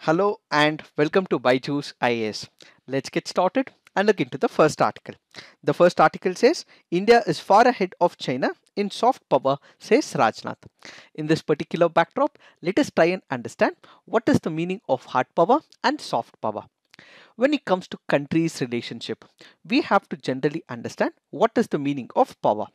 Hello and welcome to Byju's IAS. Let's get started and look into the first article. The first article says India is far ahead of China in soft power, says Rajnath. In this particular backdrop, let us try and understand what is the meaning of hard power and soft power. When it comes to countries' relationship, we have to generally understand what is the meaning of power.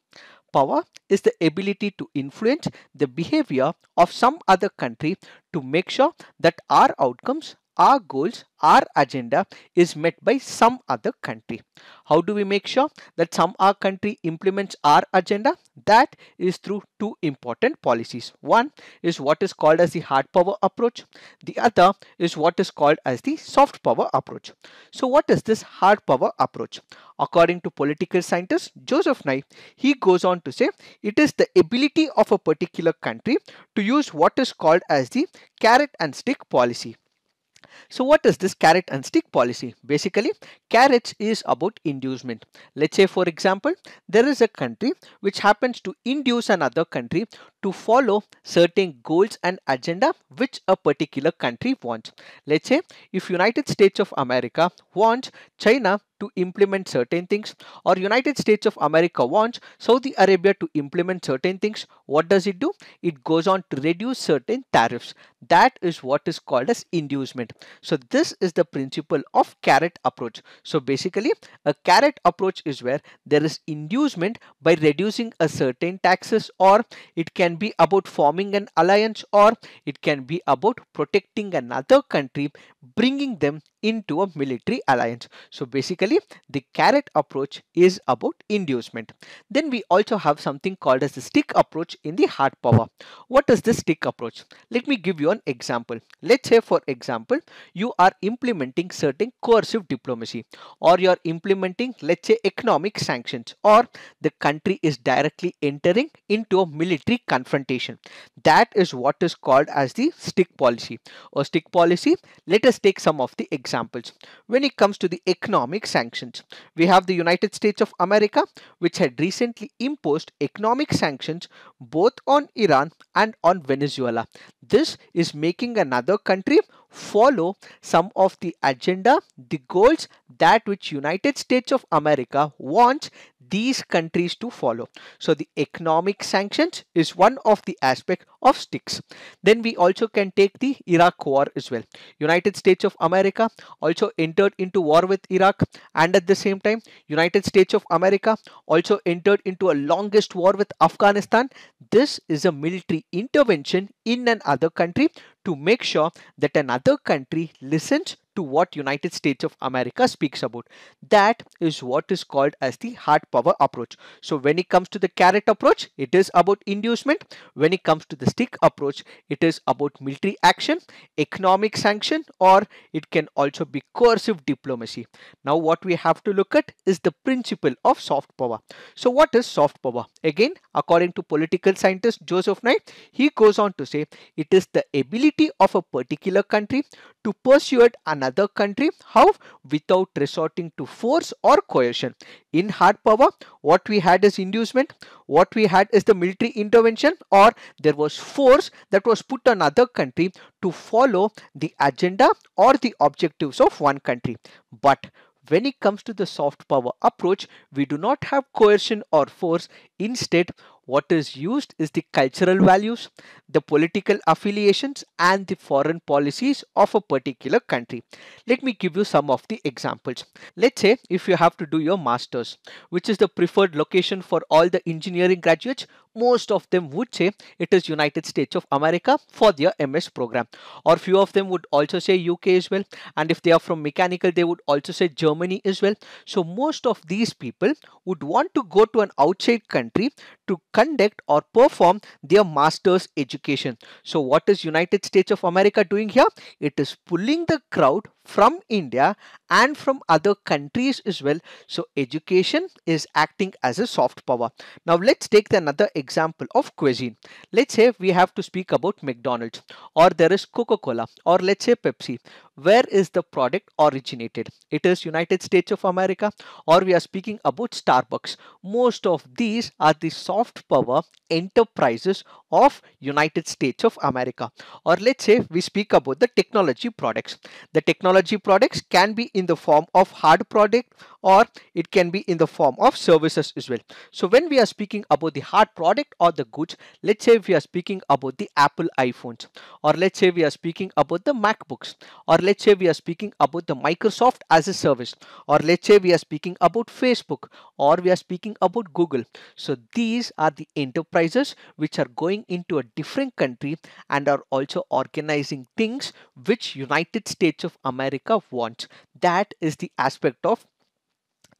Power is the ability to influence the behavior of some other country to make sure that our outcomes, our goals, our agenda is met by some other country. How do we make sure that some other country implements our agenda? That is through two important policies. One is what is called as the hard power approach. The other is what is called as the soft power approach. So what is this hard power approach? According to political scientist Joseph Nye, he goes on to say it is the ability of a particular country to use what is called as the carrot and stick policy. So what is this carrot and stick policy? Basically, carrots is about inducement. Let's say for example, there is a country which happens to induce another country to follow certain goals and agenda which a particular country wants. Let's say if United States of America wants China to implement certain things, or United States of America wants Saudi Arabia to implement certain things, what does it do? It goes on to reduce certain tariffs. That is what is called as inducement. So this is the principle of carrot approach. So basically a carrot approach is where there is inducement by reducing a certain taxes, or it can be about forming an alliance, or it can be about protecting another country, bringing them into a military alliance. So basically the carrot approach is about inducement. Then we also have something called as the stick approach in the hard power. What is the stick approach? Let me give you an example. Let's say for example you are implementing certain coercive diplomacy, or you are implementing, let's say, economic sanctions, or the country is directly entering into a military confrontation. That is what is called as the stick policy or stick policy. Let us take some of the examples. When it comes to the economic sanctions, we have the United States of America, which had recently imposed economic sanctions both on Iran and on Venezuela. This is making another country follow some of the agenda, the goals that which United States of America wants these countries to follow. So the economic sanctions is one of the aspect of sticks. Then we also can take the Iraq war as well. United States of America also entered into war with Iraq, and at the same time United States of America also entered into a longest war with Afghanistan. This is a military intervention in another country to make sure that another country listens to what United States of America speaks about. That is what is called as the hard power approach. So when it comes to the carrot approach, it is about inducement. When it comes to the stick approach, it is about military action, economic sanction, or it can also be coercive diplomacy. Now what we have to look at is the principle of soft power. So what is soft power? Again, according to political scientist Joseph Nye, he goes on to say it is the ability of a particular country to persuade another country. How? Without resorting to force or coercion. In hard power, what we had is inducement, what we had is the military intervention, or there was force that was put on another country to follow the agenda or the objectives of one country. But when it comes to the soft power approach, we do not have coercion or force. Instead, what is used is the cultural values, the political affiliations, and the foreign policies of a particular country. Let me give you some of the examples. Let's say if you have to do your masters, which is the preferred location for all the engineering graduates, most of them would say it is United States of America for their MS program, or few of them would also say UK as well, and if they are from mechanical they would also say Germany as well. So most of these people would want to go to an outside country to conduct or perform their master's education. So what is United States of America doing here? It is pulling the crowd from India and from other countries as well. So education is acting as a soft power. Now let's take another example of cuisine. Let's say we have to speak about McDonald's, or there is Coca-Cola, or let's say Pepsi. where is the product originated? It is United States of America, or we are speaking about Starbucks. Most of these are the soft power enterprises of United States of America. Or let's say we speak about the technology products. The technology products can be in the form of hard product, or it can be in the form of services as well. So when we are speaking about the hard product or the goods, let's say we are speaking about the Apple iPhones, or let's say we are speaking about the MacBooks, or let's say we are speaking about the Microsoft as a service, or let's say we are speaking about Facebook, or we are speaking about Google. So these are the enterprises which are going into a different country and are also organizing things which United States of America wants. That is the aspect of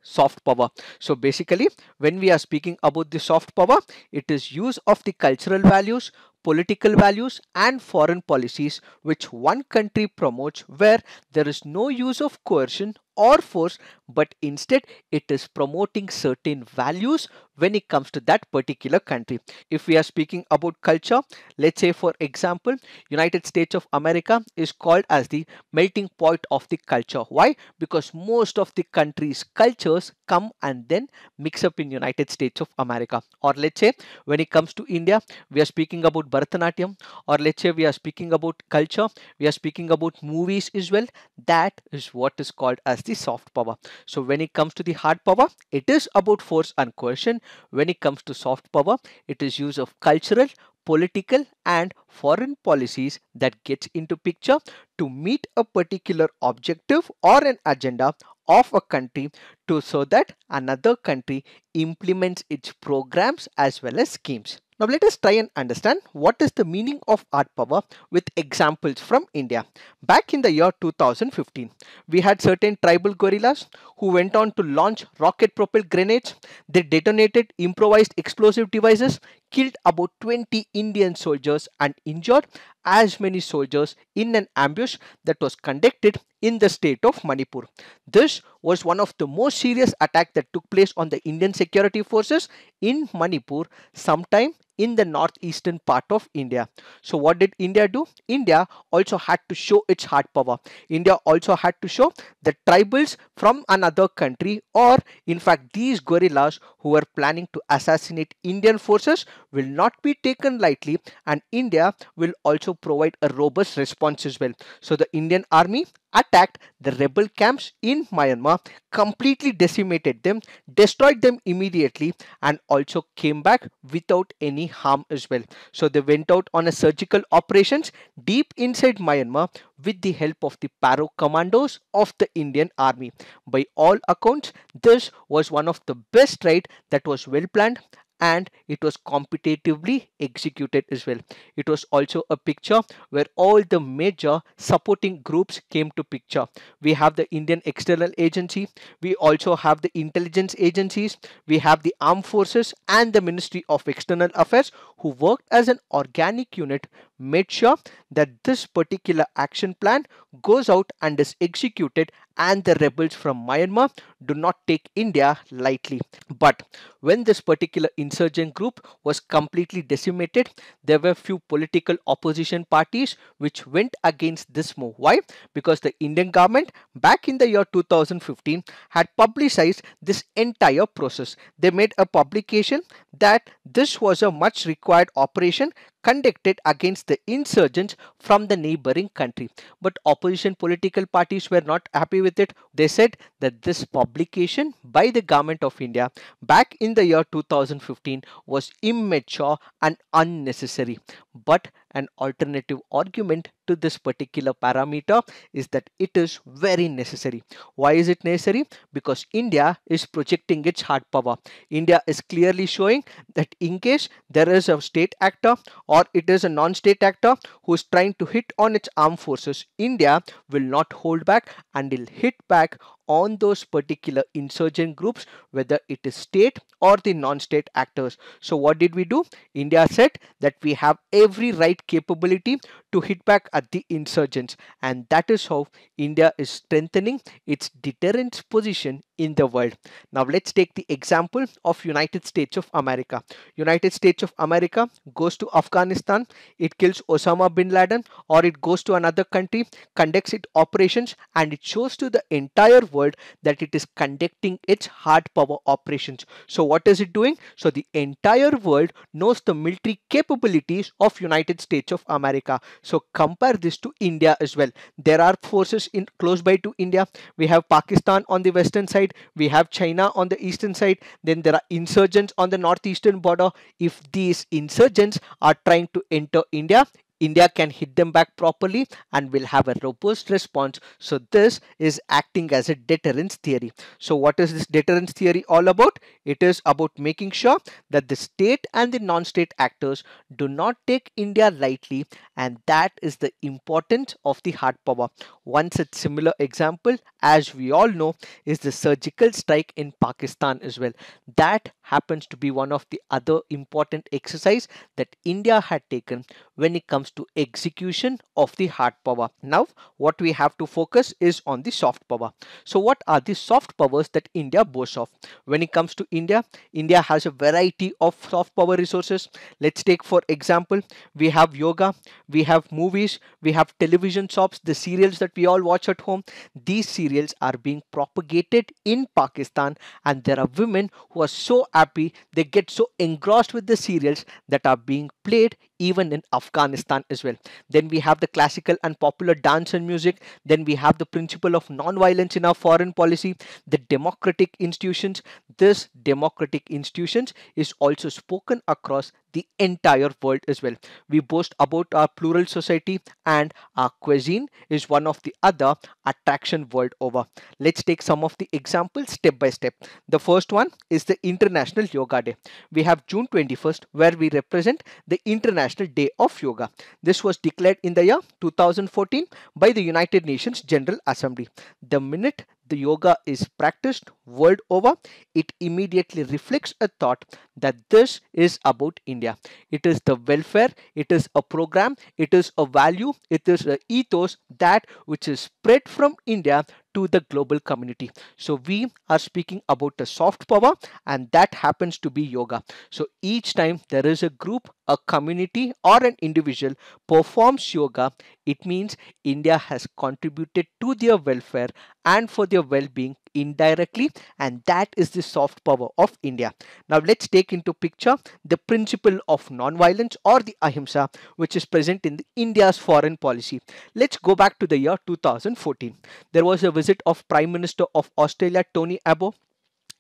soft power. So basically, when we are speaking about the soft power, it is use of the cultural values, political values and foreign policies which one country promotes, where there is no use of coercion or force, but instead it is promoting certain values when it comes to that particular country. If we are speaking about culture, let's say for example, United States of America is called as the melting pot of the culture. Why? Because most of the country's cultures come and then mix up in United States of America. Or let's say when it comes to India, we are speaking about Bharatanatyam, or let's say we are speaking about culture, we are speaking about movies as well. That is what is called as the soft power. So when it comes to the hard power, it is about force and coercion. When it comes to soft power, it is use of cultural, political and foreign policies that gets into picture to meet a particular objective or an agenda of a country, to so that another country implements its programs as well as schemes. Now let us try and understand what is the meaning of hard power with examples from India. Back in the year 2015, we had certain tribal guerrillas who went on to launch rocket propelled grenades. They detonated improvised explosive devices, killed about 20 Indian soldiers and injured as many soldiers in an ambush that was conducted in the state of Manipur. This was one of the most serious attacks that took place on the Indian security forces in Manipur sometime in the northeastern part of India. So what did India do? India also had to show its hard power. India also had to show that tribals from another country, or in fact these guerrillas who were planning to assassinate Indian forces, will not be taken lightly, and India will also provide a robust response as well. So the Indian army attacked the rebel camps in Myanmar, completely decimated them, destroyed them immediately, and also came back without any harm as well. So they went out on a surgical operations deep inside Myanmar with the help of the Paro commandos of the Indian army. By all accounts, this was one of the best raid that was well planned, and it was competitively executed as well. It was also a picture where all the major supporting groups came to picture. We have the Indian External Agency, we also have the intelligence agencies, we have the armed forces and the Ministry of External Affairs, who worked as an organic unit, made sure that this particular action plan goes out and is executed, and the rebels from Myanmar do not take India lightly. But when this particular insurgent group was completely decimated, there were few political opposition parties which went against this move. Why? Because the Indian government back in the year 2015 had publicized this entire process. They made a publication that this was a much required operation conducted against the insurgents from the neighboring country. But opposition political parties were not happy with it. They said that this publication by the government of India back in the year 2015 was immature and unnecessary. But an alternative argument to this particular parameter is that it is very necessary. Why is it necessary? Because India is projecting its hard power. India is clearly showing that in case there is a state actor or it is a non-state actor who is trying to hit on its armed forces, India will not hold back and will hit back on those particular insurgent groups, whether it is state or the non-state actors. So what did we do? India said that we have every right capability to hit back at the insurgents, and that is how India is strengthening its deterrence position in the world. Now let's take the example of United States of America. United States of America goes to Afghanistan, it kills Osama bin Laden, or it goes to another country, conducts its operations, and it shows to the entire world that it is conducting its hard power operations. So what is it doing? So the entire world knows the military capabilities of United States of America. So compare this to India as well. There are forces in close by to India. We have Pakistan on the western side, we have China on the eastern side, then there are insurgents on the northeastern border. If these insurgents are trying to enter India, India can hit them back properly and will have a robust response. So this is acting as a deterrence theory. So what is this deterrence theory all about? It is about making sure that the state and the non-state actors do not take India lightly, and that is the importance of the hard power. One such similar example, as we all know, is the surgical strike in Pakistan as well. That happens to be one of the other important exercise that India had taken when it comes to execution of the hard power. Now what we have to focus is on the soft power. So what are the soft powers that India boasts of? When it comes to India, India has a variety of soft power resources. Let's take for example, we have yoga, we have movies, we have television shops, the serials that we all watch at home. These serials are being propagated in Pakistan, and there are women who are so happy, they get so engrossed with the serials that are being played even in Afghanistan as well. Then we have the classical and popular dance and music. Then we have the principle of non-violence in our foreign policy, the democratic institutions. This democratic institutions is also spoken across the entire world as well. We boast about our plural society, and our cuisine is one of the other attraction world over. Let's take some of the examples step by step. The first one is the International Yoga Day. We have June 21st, where we represent the International Day of Yoga. This was declared in the year 2014 by the United Nations General Assembly. The minute the yoga is practiced world over, it immediately reflects a thought that this is about India. It is the welfare, it is a program, it is a value, it is a ethos that which is spread from India to the global community. So we are speaking about a soft power, and that happens to be yoga. So each time there is a group, a community, or an individual performs yoga, it means India has contributed to their welfare and for their well-being indirectly, and that is the soft power of India. Now let's take into picture the principle of non-violence or the ahimsa, which is present in the India's foreign policy. Let's go back to the year 2014. There was a visit of Prime Minister of Australia, Tony Abbott.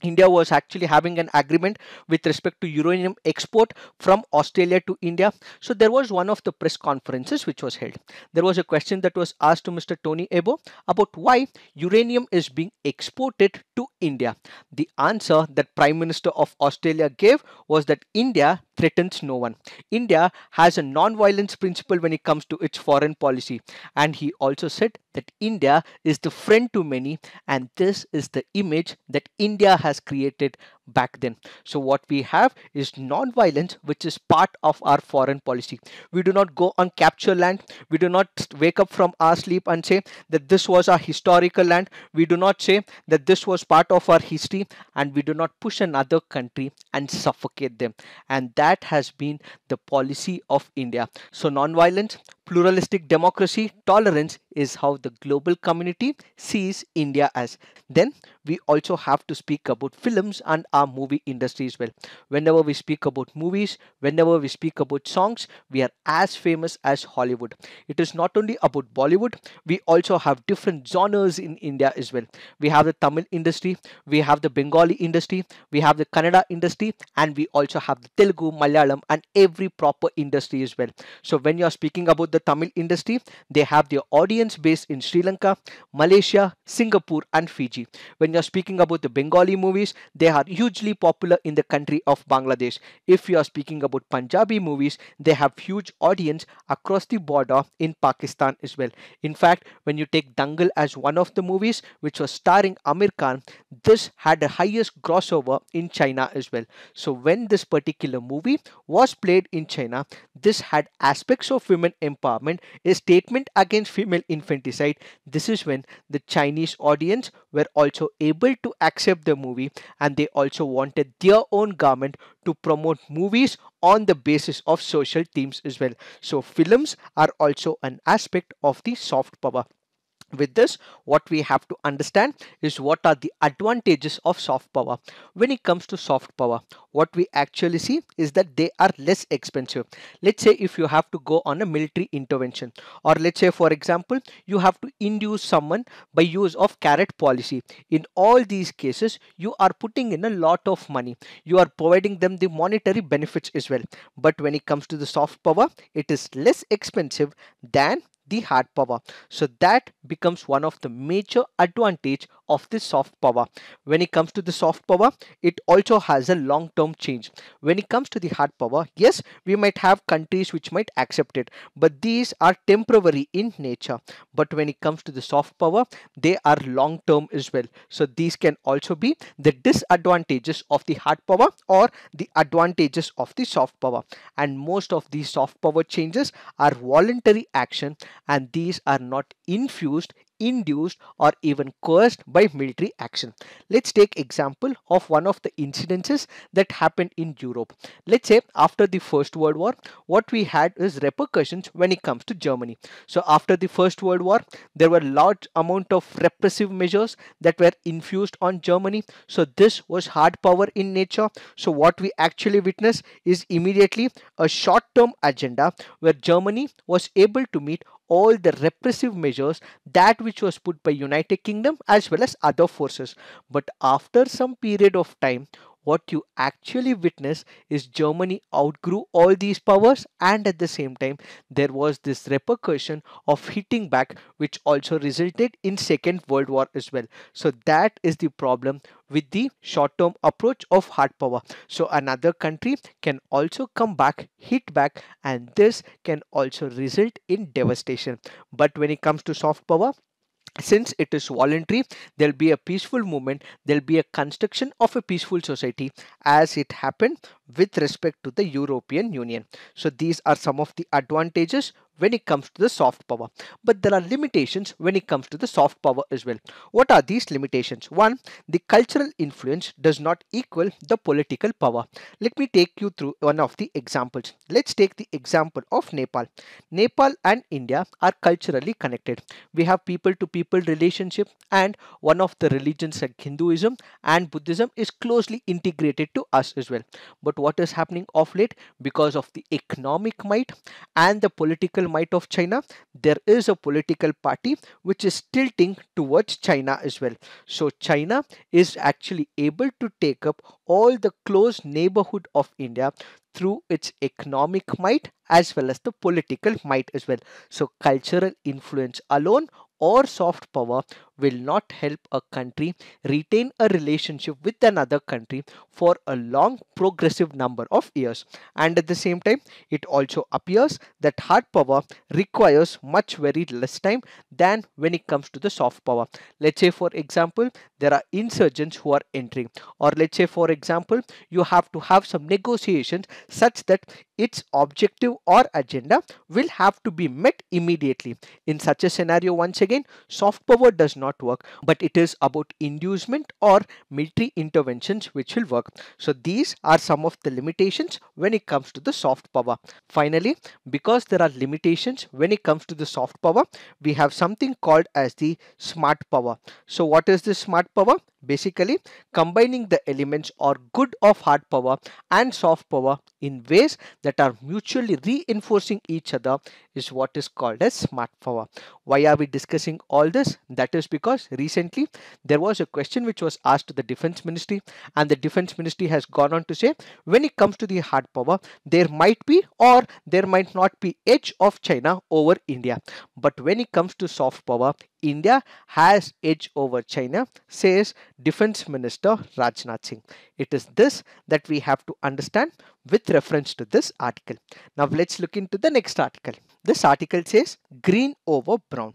India was actually having an agreement with respect to uranium export from Australia to India. So there was one of the press conferences which was held. There was a question that was asked to Mr. Tony Abbott about why uranium is being exported to India. The answer that Prime Minister of Australia gave was that India threatens no one. India has a non-violence principle when it comes to its foreign policy. And he also said that India is the friend to many, and this is the image that India has created back then. So what we have is non-violence, which is part of our foreign policy. We do not go on capture land. We do not wake up from our sleep and say that this was our historical land. We do not say that this was part of our history, and we do not push another country and suffocate them. And that has been the policy of India. So non-violence, pluralistic democracy, tolerance is how the global community sees India as. Then we also have to speak about films and our movie industry as well. Whenever we speak about movies, whenever we speak about songs, we are as famous as Hollywood. It is not only about Bollywood, we also have different genres in India as well. We have the Tamil industry, we have the Bengali industry, we have the Kannada industry, and we also have the Telugu, Malayalam, and every proper industry as well. So when you are speaking about the Tamil industry, they have their audience base in Sri Lanka, Malaysia, Singapore, and Fiji. When you're speaking about the Bengali movies, they are hugely popular in the country of Bangladesh. If you are speaking about Punjabi movies, they have huge audience across the border in Pakistan as well. In fact, when you take Dangal as one of the movies which was starring Amir Khan, this had the highest crossover in China as well. So when this particular movie was played in China, this had aspects of women empowerment empowerment, a statement against female infanticide. This is when the Chinese audience were also able to accept the movie, and they also wanted their own government to promote movies on the basis of social themes as well. So films are also an aspect of the soft power. With this, what we have to understand is what are the advantages of soft power. When it comes to soft power, what we actually see is that they are less expensive. Let's say if you have to go on a military intervention, or let's say for example you have to induce someone by use of carrot policy. In all these cases, you are putting in a lot of money, you are providing them the monetary benefits as well. But when it comes to the soft power, it is less expensive than the hard power. So that becomes one of the major advantage of the soft power. When it comes to the soft power, it also has a long term change. When it comes to the hard power, yes, we might have countries which might accept it, but these are temporary in nature. But when it comes to the soft power, they are long term as well. So these can also be the disadvantages of the hard power or the advantages of the soft power. And most of these soft power changes are voluntary action, and these are not infused, induced, or even coerced by military action. Let's take example of one of the incidences that happened in Europe. Let's say after the First World War, what we had is repercussions when it comes to Germany. So after the First World War, there were large amount of repressive measures that were infused on Germany. So this was hard power in nature. So what we actually witness is immediately a short-term agenda where Germany was able to meet all the repressive measures that which was put by United Kingdom as well as other forces. But after some period of time, what you actually witness is Germany outgrew all these powers, and at the same time there was this repercussion of hitting back, which also resulted in Second World War as well. So that is the problem with the short term approach of hard power. So another country can also come back, hit back, and this can also result in devastation. But when it comes to soft power, since it is voluntary, there'll be a peaceful movement, there'll be a construction of a peaceful society, as it happened with respect to the European Union. So these are some of the advantages when it comes to the soft power, but there are limitations when it comes to the soft power as well. What are these limitations? One, the cultural influence does not equal the political power. Let me take you through one of the examples. Let's take the example of Nepal. Nepal and India are culturally connected. We have people to people relationship, and one of the religions like Hinduism and Buddhism is closely integrated to us as well. But what is happening of late, because of the economic might and the political might of China, there is a political party which is tilting towards China as well. So China is actually able to take up all the close neighborhood of India through its economic might as well as the political might as well. So cultural influence alone or soft power will not help a country retain a relationship with another country for a long progressive number of years. And at the same time, it also appears that hard power requires much very less time than when it comes to the soft power. Let's say for example, there are insurgents who are entering, or let's say for example, you have to have some negotiations such that its objective or agenda will have to be met immediately. In such a scenario, once again, soft power does not work, but it is about inducement or military interventions which will work. So these are some of the limitations when it comes to the soft power. Finally, because there are limitations when it comes to the soft power, we have something called as the smart power. So what is this smart power? Basically, combining the elements or good of hard power and soft power in ways that are mutually reinforcing each other is what is called as smart power. Why are we discussing all this? That is because recently there was a question which was asked to the Defense Ministry, and the Defense Ministry has gone on to say when it comes to the hard power, there might be or there might not be edge of China over India. But when it comes to soft power, India has edge over China, says Defense Minister Rajnath Singh. It is this that we have to understand with reference to this article. Now let's look into the next article. This article says green over brown.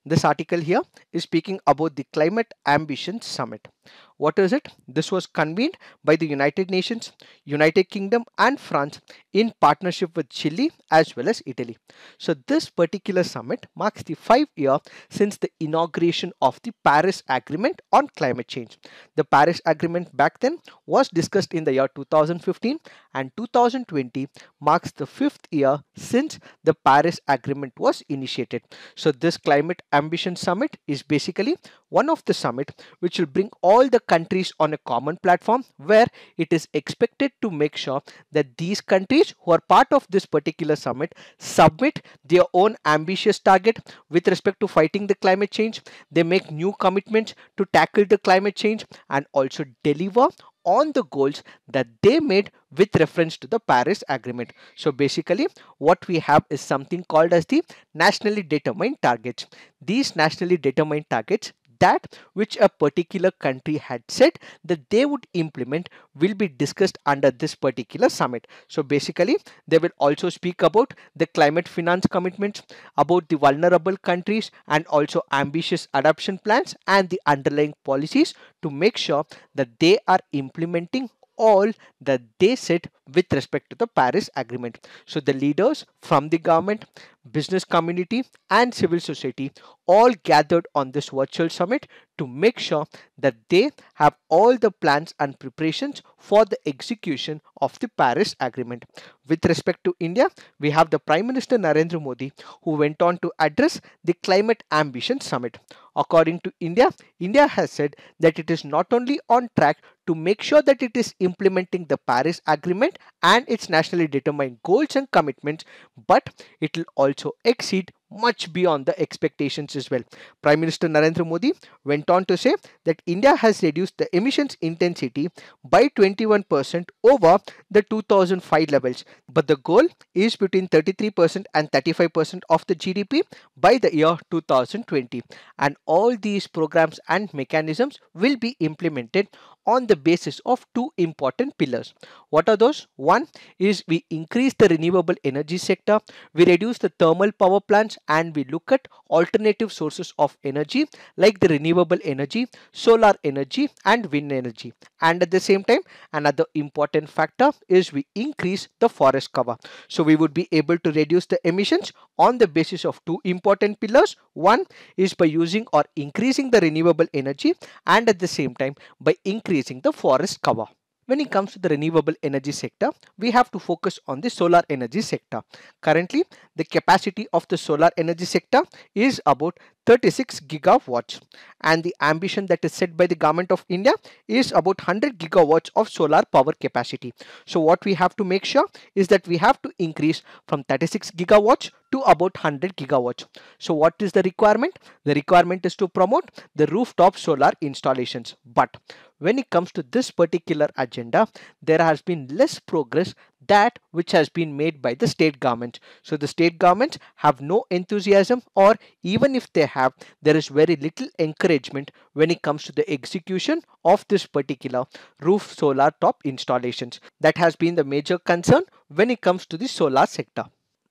This article here is speaking about the Climate Ambition Summit. What is it? This was convened by the United Nations, United Kingdom and France in partnership with Chile as well as Italy. So this particular summit marks the 5 year since the inauguration of the Paris Agreement on climate change. The Paris Agreement back then was discussed in the year 2015, and 2020 marks the 5th year since the Paris Agreement was initiated. So this Climate Ambition Summit is basically one of the summit which will bring all the countries on a common platform, where it is expected to make sure that these countries who are part of this particular summit submit their own ambitious target with respect to fighting the climate change. They make new commitments to tackle the climate change and also deliver on the goals that they made with reference to the Paris Agreement. So basically what we have is something called as the nationally determined targets. These nationally determined targets, that which a particular country had said that they would implement, will be discussed under this particular summit. So basically they will also speak about the climate finance commitments, about the vulnerable countries and also ambitious adoption plans and the underlying policies to make sure that they are implementing all that they said with respect to the Paris Agreement. So the leaders from the government, business community and civil society all gathered on this virtual summit to make sure that they have all the plans and preparations for the execution of the Paris Agreement. With respect to India, we have the Prime Minister Narendra Modi, who went on to address the Climate Ambition Summit. According to India, India has said that it is not only on track to make sure that it is implementing the Paris Agreement and its nationally determined goals and commitments, but it will also exceed much beyond the expectations as well. Prime Minister Narendra Modi went on to say that India has reduced the emissions intensity by 21% over the 2005 levels, but the goal is between 33% and 35% of the GDP by the year 2020, and all these programs and mechanisms will be implemented on the basis of two important pillars. What are those? One is we increase the renewable energy sector, we reduce the thermal power plants, and we look at alternative sources of energy like the renewable energy, solar energy and wind energy. And at the same time, another important factor is we increase the forest cover. So we would be able to reduce the emissions on the basis of two important pillars. One is by using or increasing the renewable energy, and at the same time by increasing the forest cover. When it comes to the renewable energy sector, we have to focus on the solar energy sector. Currently, the capacity of the solar energy sector is about 36 gigawatts, and the ambition that is set by the government of India is about 100 gigawatts of solar power capacity. So what we have to make sure is that we have to increase from 36 gigawatts to about 100 gigawatts. So what is the requirement? The requirement is to promote the rooftop solar installations. But when it comes to this particular agenda, there has been less progress that which has been made by the state government. So the state governments have no enthusiasm, or even if they have, there is very little encouragement when it comes to the execution of this particular roof solar top installations. That has been the major concern when it comes to the solar sector.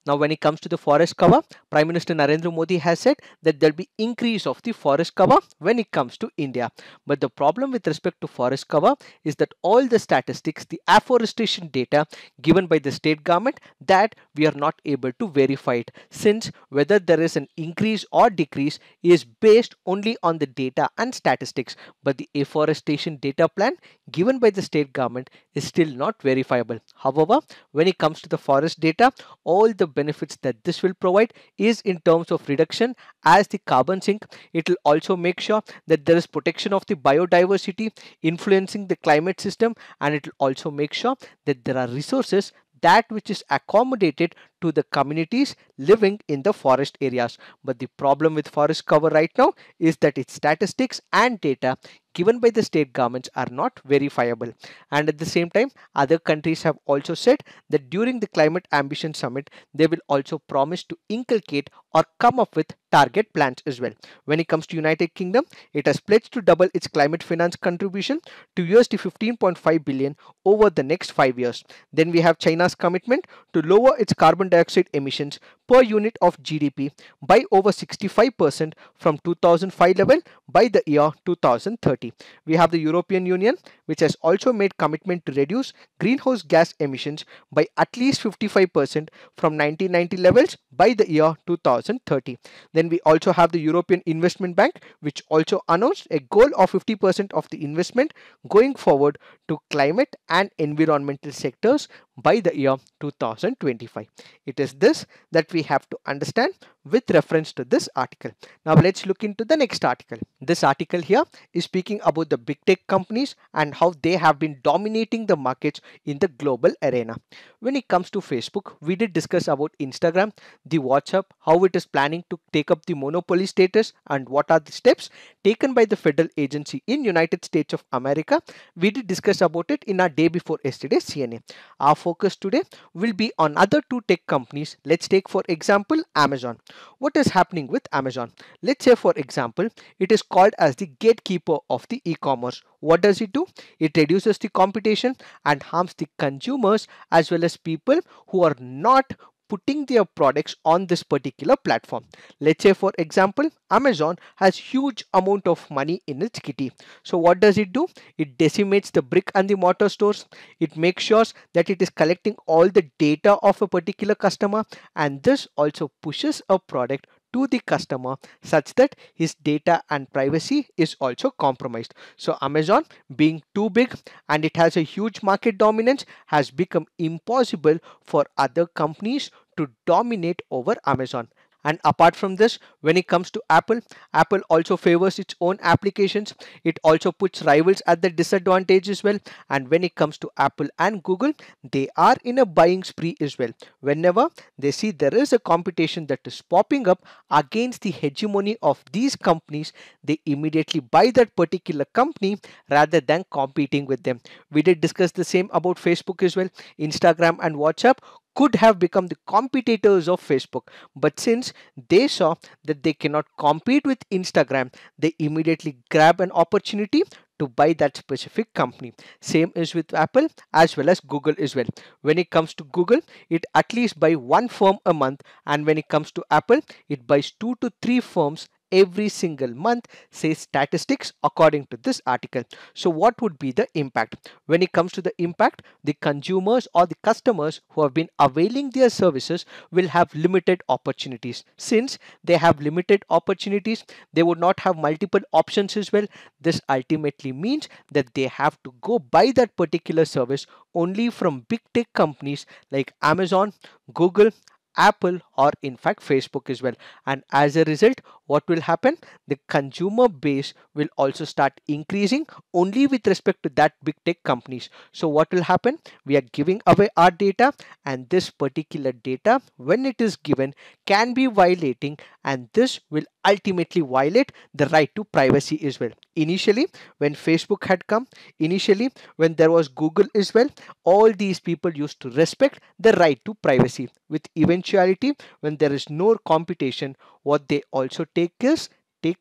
Now, when it comes to the forest cover, Prime Minister Narendra Modi has said that there will be increase of the forest cover when it comes to India. But the problem with respect to forest cover is that all the statistics, the afforestation data given by the state government, that we are not able to verify it, since whether there is an increase or decrease is based only on the data and statistics. But the afforestation data plan given by the state government is still not verifiable. However, when it comes to the forest data, all the benefits that this will provide is in terms of reduction as the carbon sink. It will also make sure that there is protection of the biodiversity influencing the climate system, and it will also make sure that there are resources that which is accommodated to the communities living in the forest areas. But the problem with forest cover right now is that its statistics and data given by the state governments are not verifiable. And at the same time, other countries have also said that during the Climate Ambition Summit, they will also promise to inculcate or come up with target plans as well. When it comes to United Kingdom, it has pledged to double its climate finance contribution to $15.5 billion over the next 5 years. Then we have China's commitment to lower its carbon dioxide emissions per unit of GDP by over 65% from 2005 level by the year 2030. We have the European Union, which has also made commitment to reduce greenhouse gas emissions by at least 55% from 1990 levels by the year 2030. Then we also have the European Investment Bank, which also announced a goal of 50% of the investment going forward to climate and environmental sectors by the year 2025. It is this that we have to understand with reference to this article. Now let's look into the next article. This article here is speaking about the big tech companies and how they have been dominating the markets in the global arena. When it comes to Facebook, we did discuss about Instagram, the WhatsApp, how it is planning to take up the monopoly status and what are the steps taken by the federal agency in United States of America. We did discuss about it in our day before yesterday CNA. Our focus today will be on other two tech companies. Let's take for example Amazon. What is happening with Amazon? Let's say for example, it is called as the gatekeeper of the e-commerce. What does it do? It reduces the competition and harms the consumers as well as people who are not putting their products on this particular platform. Let's say for example, Amazon has huge amount of money in its kitty. So what does it do? It decimates the brick and the mortar stores. It makes sure that it is collecting all the data of a particular customer, and this also pushes a product to the customer such that his data and privacy is also compromised. So Amazon, being too big and it has a huge market dominance, has become impossible for other companies to dominate over Amazon. And apart from this, when it comes to Apple, Apple also favors its own applications. It also puts rivals at the disadvantage as well. And when it comes to Apple and Google, they are in a buying spree as well. Whenever they see there is a competition that is popping up against the hegemony of these companies, they immediately buy that particular company rather than competing with them. We did discuss the same about Facebook as well. Instagram and WhatsApp could have become the competitors of Facebook, but since they saw that they cannot compete with Instagram, they immediately grab an opportunity to buy that specific company. Same is with Apple as well as Google as well. When it comes to Google, it at least buy one firm a month, and when it comes to Apple, it buys 2 to 3 firms every single month, says statistics according to this article. So what would be the impact? When it comes to the impact, the consumers or the customers who have been availing their services will have limited opportunities. Since they have limited opportunities, they would not have multiple options as well. This ultimately means that they have to go buy that particular service only from big tech companies like Amazon, Google, Apple, or in fact Facebook as well. And as a result, what will happen? The consumer base will also start increasing only with respect to that big tech companies. So what will happen? We are giving away our data, and this particular data, when it is given, can be violating, and this will ultimately violate the right to privacy as well. Initially, when Facebook had come, initially when there was Google as well, all these people used to respect the right to privacy. With eventuality, when there is no competition, what they also take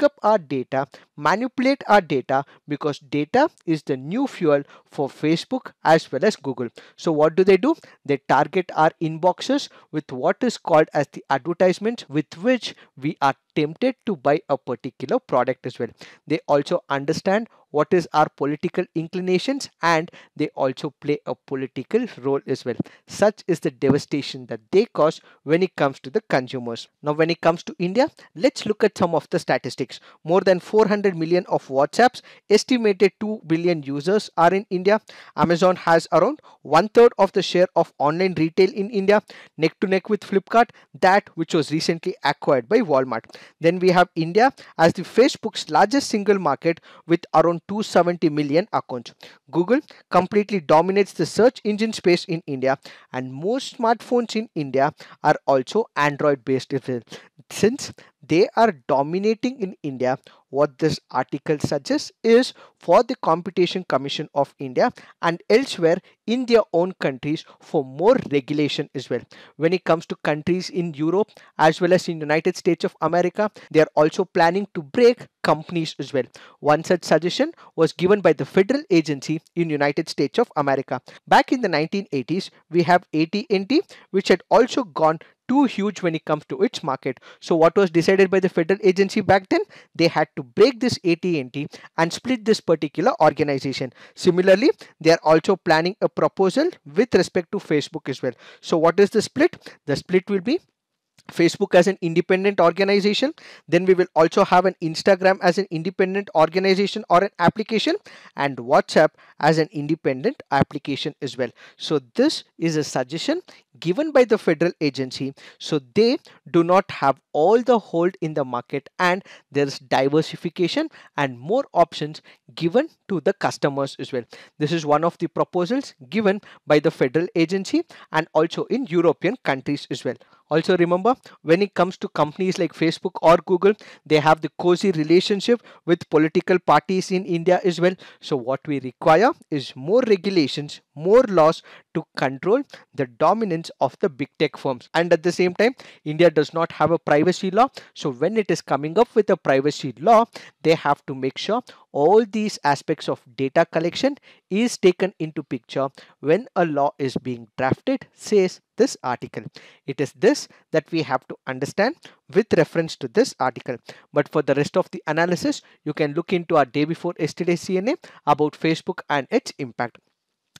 up our data, manipulate our data, because data is the new fuel for Facebook as well as Google. So what do? They target our inboxes with what is called as the advertisements, with which we are tempted to buy a particular product as well. They also understand what is our political inclinations, and they also play a political role as well. Such is the devastation that they cause when it comes to the consumers. Now when it comes to India, let's look at some of the statistics. More than 400 million of WhatsApps, estimated 2 billion users are in India. Amazon has around 1/3 of the share of online retail in India, neck to neck with Flipkart, that which was recently acquired by Walmart. Then we have India as the Facebook's largest single market with around 270 million accounts. Google completely dominates the search engine space in India, and most smartphones in India are also Android based, since they are dominating in India. What this article suggests is for the Competition Commission of India and elsewhere in their own countries for more regulation as well. When it comes to countries in Europe as well as in United States of America, they are also planning to break companies as well. One such suggestion was given by the federal agency in United States of America. Back in the 1980s, we have AT&T, which had also gone too huge when it comes to its market. So what was decided by the federal agency back then? They had to break this AT&T and split this particular organization. Similarly, they are also planning a proposal with respect to Facebook as well. So what is the split? The split will be Facebook as an independent organization, then we will also have an Instagram as an independent organization or an application, and WhatsApp as an independent application as well. So this is a suggestion given by the federal agency, so they do not have all the hold in the market and there is diversification and more options given to the customers as well. This is one of the proposals given by the federal agency and also in European countries as well. Also remember, when it comes to companies like Facebook or Google, they have the cozy relationship with political parties in India as well. So what we require is more regulations, more laws to control the dominance of the big tech firms. And at the same time, India does not have a privacy law. So when it is coming up with a privacy law, they have to make sure all these aspects of data collection is taken into picture when a law is being drafted, says this article. It is this that we have to understand with reference to this article. But for the rest of the analysis, you can look into our day before yesterday CNA about Facebook and its impact.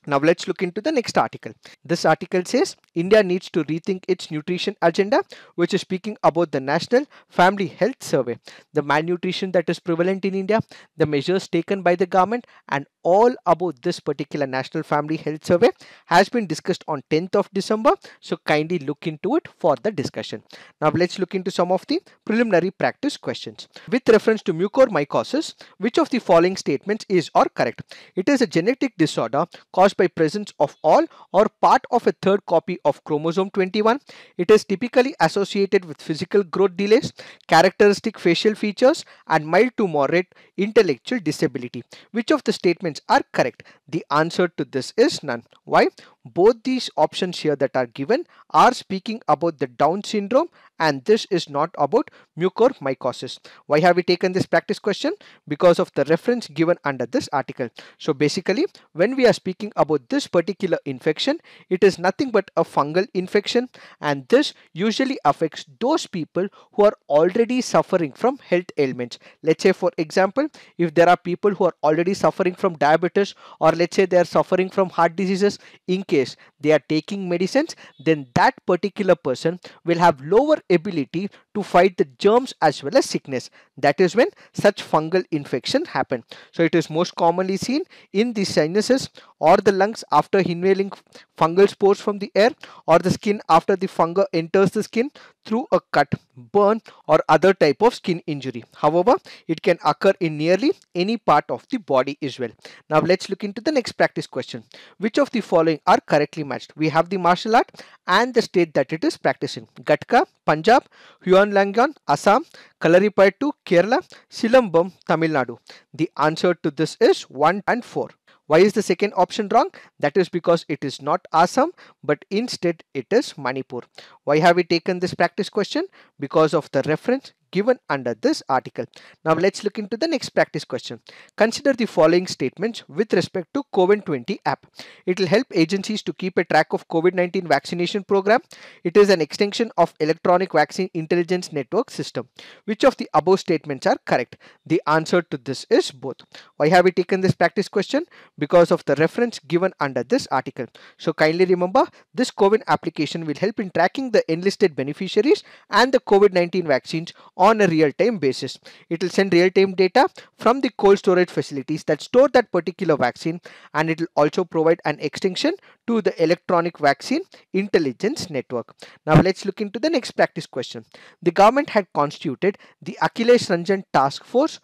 Now let's look into the next article. This article says India needs to rethink its nutrition agenda, which is speaking about the National Family Health Survey, the malnutrition that is prevalent in India, the measures taken by the government, and all about this particular National Family Health Survey has been discussed on 10th of December. So kindly look into it for the discussion. Now let's look into some of the preliminary practice questions. With reference to mucormycosis, which of the following statements is or correct? It is a genetic disorder caused by presence of all or part of a third copy of chromosome 21. It is typically associated with physical growth delays, characteristic facial features, and mild to moderate intellectual disability. Which of the statements are correct? The answer to this is none. Why? Both these options here that are given are speaking about the Down syndrome, and this is not about mucormycosis. Why have we taken this practice question? Because of the reference given under this article. So basically, when we are speaking about this particular infection, it is nothing but a fungal infection, and this usually affects those people who are already suffering from health ailments. Let's say, for example, if there are people who are already suffering from diabetes, or let's say they are suffering from heart diseases, in case they are taking medicines, then that particular person will have lower ability to fight the germs as well as sickness. That is when such fungal infection happen. So it is most commonly seen in the sinuses or the lungs after inhaling fungal spores from the air, or the skin after the fungus enters the skin through a cut, burn, or other type of skin injury. However, it can occur in nearly any part of the body as well. Now let's look into the next practice question. Which of the following are correctly matched? We have the martial art and the state that it is practicing. Gatka, Punjab; Huan Langan, Assam; Kalaripayattu, Kerala; Silambam, Tamil Nadu. The answer to this is 1 and 4. Why is the second option wrong? That is because it is not Assam, but instead it is Manipur. Why have we taken this practice question? Because of the reference given under this article. Now let's look into the next practice question. Consider the following statements with respect to COVID-20 app. It will help agencies to keep a track of COVID-19 vaccination program. It is an extension of electronic vaccine intelligence network system. Which of the above statements are correct? The answer to this is both. Why have we taken this practice question? Because of the reference given under this article. So kindly remember, this COVID application will help in tracking the enlisted beneficiaries and the COVID-19 vaccines on a real-time basis. It will send real-time data from the cold storage facilities that store that particular vaccine, and it will also provide an extension to the electronic vaccine intelligence network. Now let's look into the next practice question. The government had constituted the Akhilesh Ranjan task force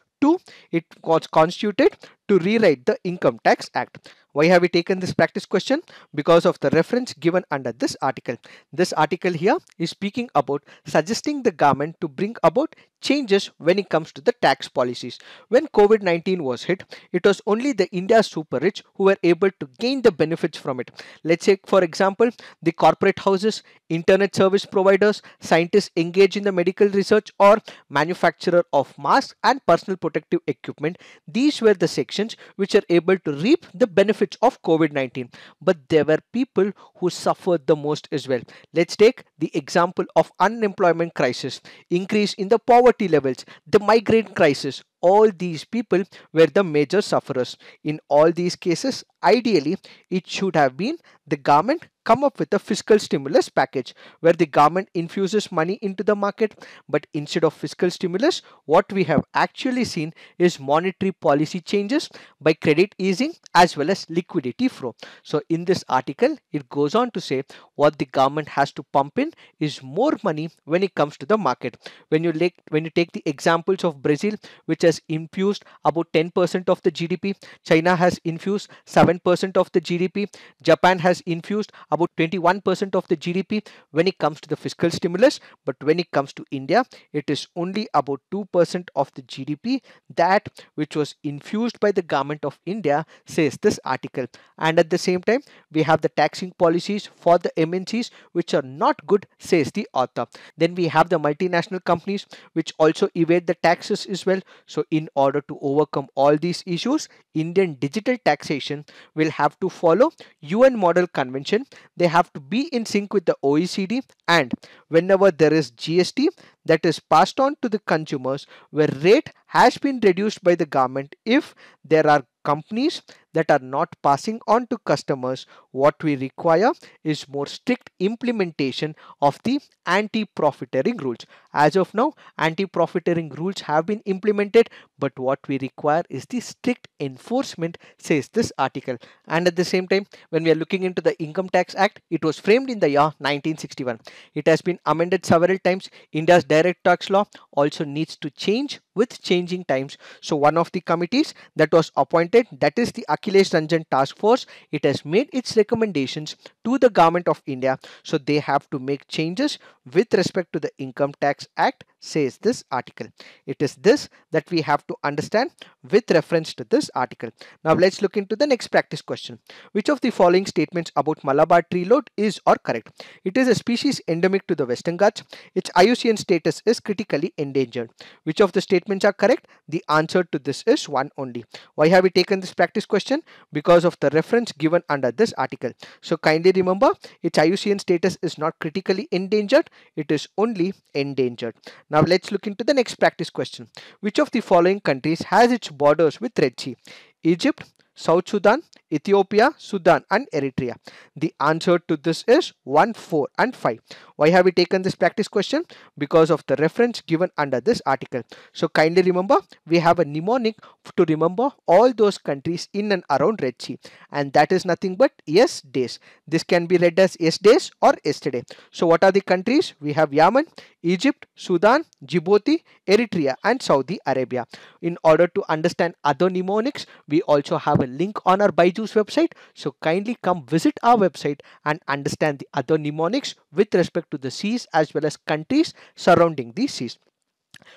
it was constituted to rewrite the Income Tax Act. Why have we taken this practice question? Because of the reference given under this article. This article here is speaking about suggesting the government to bring about changes when it comes to the tax policies. When COVID-19 was hit, it was only the India super rich who were able to gain the benefits from it. Let's say, for example, the corporate houses, internet service providers, scientists engaged in the medical research, or manufacturer of masks and personal protective equipment. These were the sections which are able to reap the benefits of COVID-19. But there were people who suffered the most as well. Let's take the example of unemployment crisis, increase in the poverty levels, the migrant crisis. All these people were the major sufferers. In all these cases, ideally, it should have been the government come up with a fiscal stimulus package where the government infuses money into the market. But instead of fiscal stimulus, what we have actually seen is monetary policy changes by credit easing as well as liquidity flow. So in this article, it goes on to say what the government has to pump in is more money when it comes to the market. When you take the examples of Brazil, which has infused about 10% of the GDP, China has infused 7% of the GDP, Japan has infused about 21% of the GDP when it comes to the fiscal stimulus. But when it comes to India, it is only about 2% of the GDP that which was infused by the government of India, says this article. And at the same time, we have the taxing policies for the MNCs which are not good, says the author. Then we have the multinational companies which also evade the taxes as well. So in order to overcome all these issues, Indian digital taxation will have to follow UN model convention. They have to be in sync with the OECD, and whenever there is GST that is passed on to the consumers where rate has been reduced by the government, if there are companies that are not passing on to customers, what we require is more strict implementation of the anti-profiteering rules. As of now, anti-profiteering rules have been implemented, but what we require is the strict enforcement, says this article. And at the same time, when we are looking into the Income Tax Act, it was framed in the year 1961. It has been amended several times. India's direct tax law also needs to change with changing times. So one of the committees that was appointed, that is the Akhilesh Ranjan task force, it has made its recommendations to the government of India. So they have to make changes with respect to the Income Tax Act, says this article. It is this that we have to understand with reference to this article. Now let's look into the next practice question. Which of the following statements about Malabar tree lord is or correct? It is a species endemic to the Western Ghats. Its IUCN status is critically endangered. Which of the statements are correct? The answer to this is one only. Why have we taken this practice question? Because of the reference given under this article. So kindly remember, its IUCN status is not critically endangered, it is only endangered. Now let's look into the next practice question. Which of the following countries has its borders with Red Sea? Egypt, South Sudan, Ethiopia, Sudan and Eritrea. The answer to this is 1, 4 and 5. Why have we taken this practice question? Because of the reference given under this article. So kindly remember, we have a mnemonic to remember all those countries in and around Red Sea, and that is nothing but yes days. This can be read as yes days or yesterday. So what are the countries? We have Yemen, Egypt, Sudan, Djibouti, Eritrea and Saudi Arabia. In order to understand other mnemonics, we also have a link on our Byju's website. So kindly come visit our website and understand the other mnemonics with respect to the seas as well as countries surrounding these seas.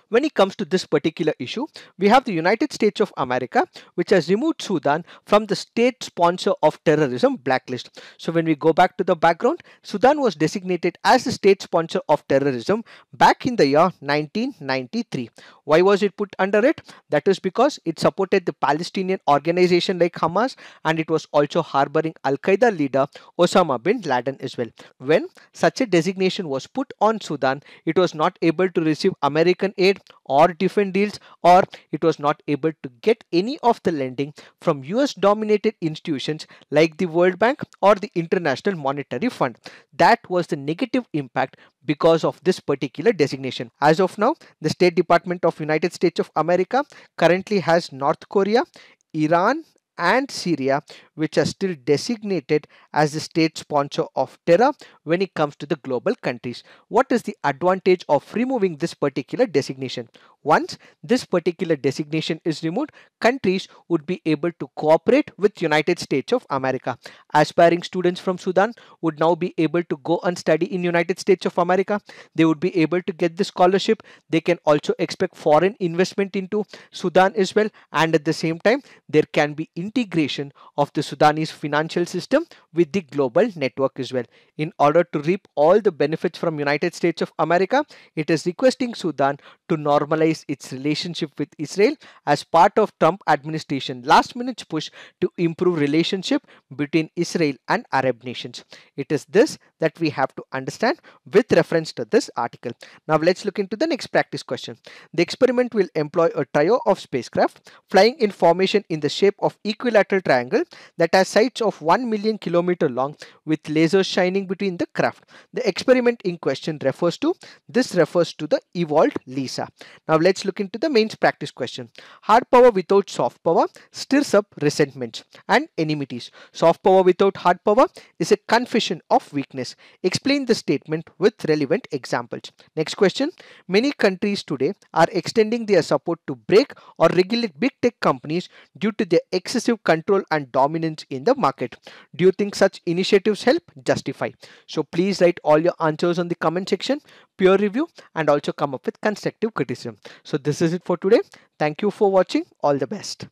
When it comes to this particular issue, we have the United States of America, which has removed Sudan from the state sponsor of terrorism blacklist. So when we go back to the background, Sudan was designated as the state sponsor of terrorism back in the year 1993. Why was it put under it? That is because it supported the Palestinian organization like Hamas, and it was also harboring Al-Qaeda leader Osama bin Laden as well. When such a designation was put on Sudan, it was not able to receive American aid or defense deals, or it was not able to get any of the lending from US dominated institutions like the World Bank or the International Monetary Fund. That was the negative impact because of this particular designation. As of now, the State Department of United States of America currently has North Korea, Iran and Syria, which are still designated as the state sponsor of terror when it comes to the global countries. What is the advantage of removing this particular designation? Once this particular designation is removed, countries would be able to cooperate with United States of America. Aspiring students from Sudan would now be able to go and study in United States of America. They would be able to get the scholarship. They can also expect foreign investment into Sudan as well, and at the same time there can be integration of the Sudanese financial system with the global network as well. In order to reap all the benefits from United States of America, it is requesting Sudan to normalize its relationship with Israel as part of Trump administration last minute push to improve relationship between Israel and Arab nations. It is this that we have to understand with reference to this article. Now let's look into the next practice question. The experiment will employ a trio of spacecraft flying in formation in the shape of equilateral triangle that has sights of 1 million kilometer long with lasers shining between the craft. The experiment in question refers to the evolved LISA. Now let's look into the main practice question. Hard power without soft power stirs up resentments and enmities. Soft power without hard power is a confession of weakness. Explain the statement with relevant examples. Next question. Many countries today are extending their support to break or regulate big tech companies due to their excessive control and dominance in the market. Do you think such initiatives help? Justify. So please write all your answers on the comment section, peer review, and also come up with constructive criticism. So this is it for today. Thank you for watching. All the best.